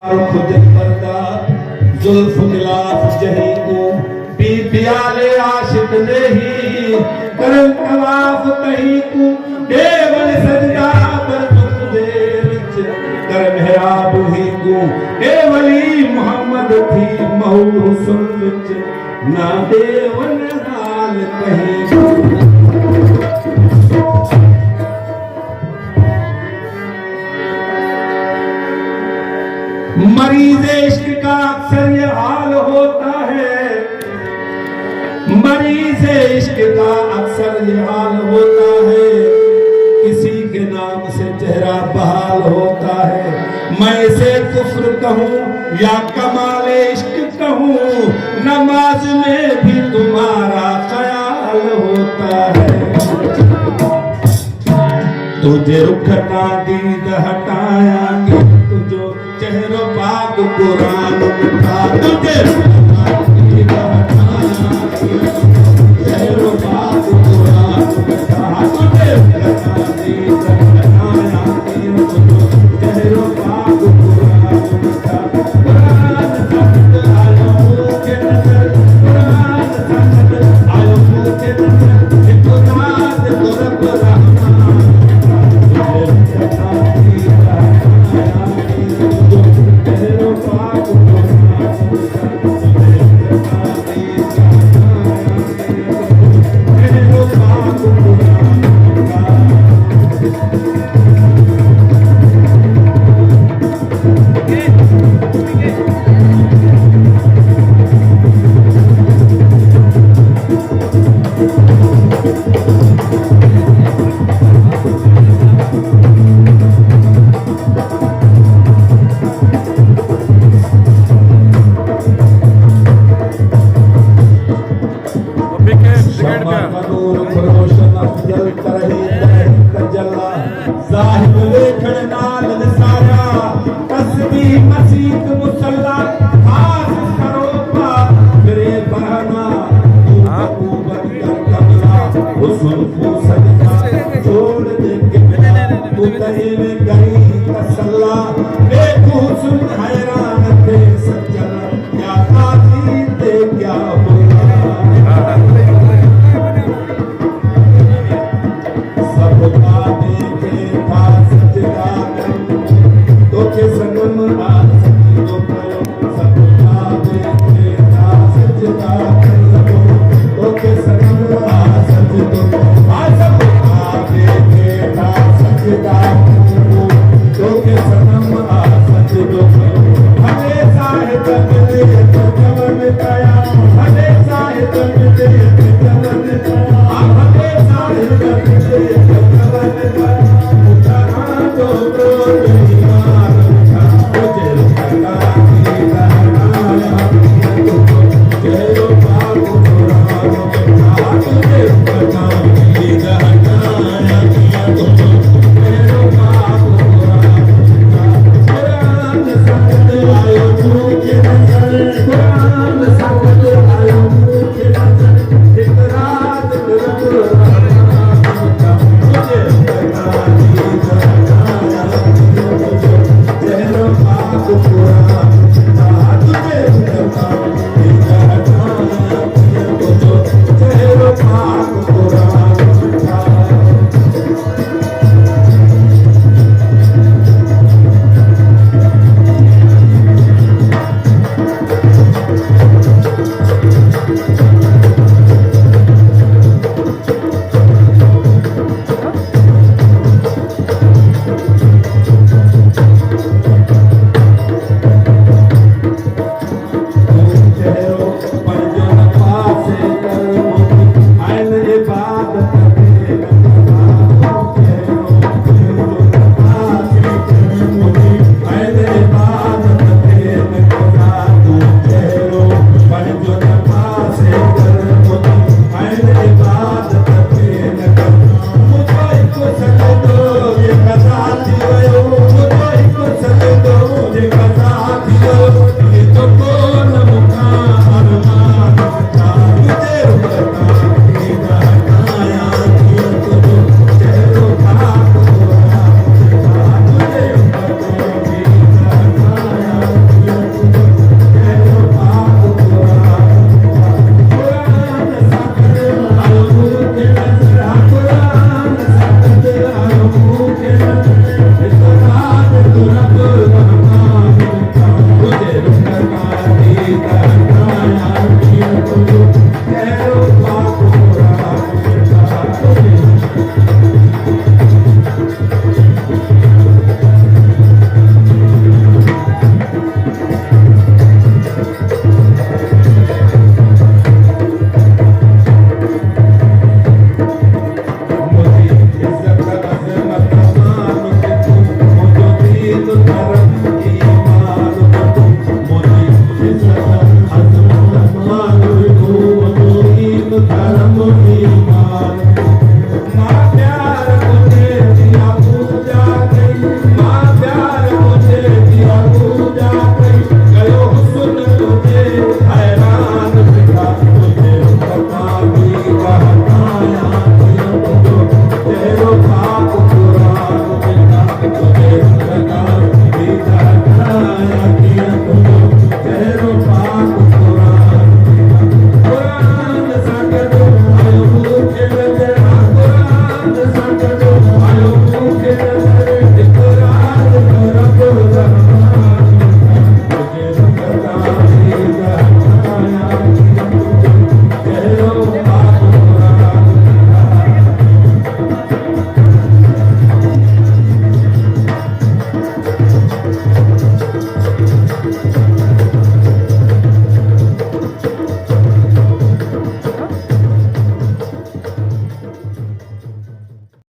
खुद पर्दा जुल्फ गिलाफ जही को बियाले आशिक नहीं करम तवाफ कहीं को देवल सजदा पर दुख दे विच कर मेहराब ही को देवली मोहम्मद थी महू हुस्न विच ना देवन हाल कहीं मरीज इश्क का अक्सर ये हाल होता है, मरीज इश्क का अक्सर ये हाल होता है, किसी के नाम से चेहरा बहाल होता है। मैं इसे कुफ्र कहूँ या कमाल इश्क कहूँ, नमाज में भी तुम्हारा ख्याल होता है। तुझे रुखना दीद हटाएंगे तुझो चेहरो पाक कुरान उठा, तुझे रुखना दीद हटाएंगे चेहरो पाक कुरान उठा, तुझे रुखना दीद हटाएंगे तुझो चेहरो पाक कुरान उठा। कुरान संगत आयो के नजर, कुरान संगत आयो के नजर, कुरान तो रब रहमान Dios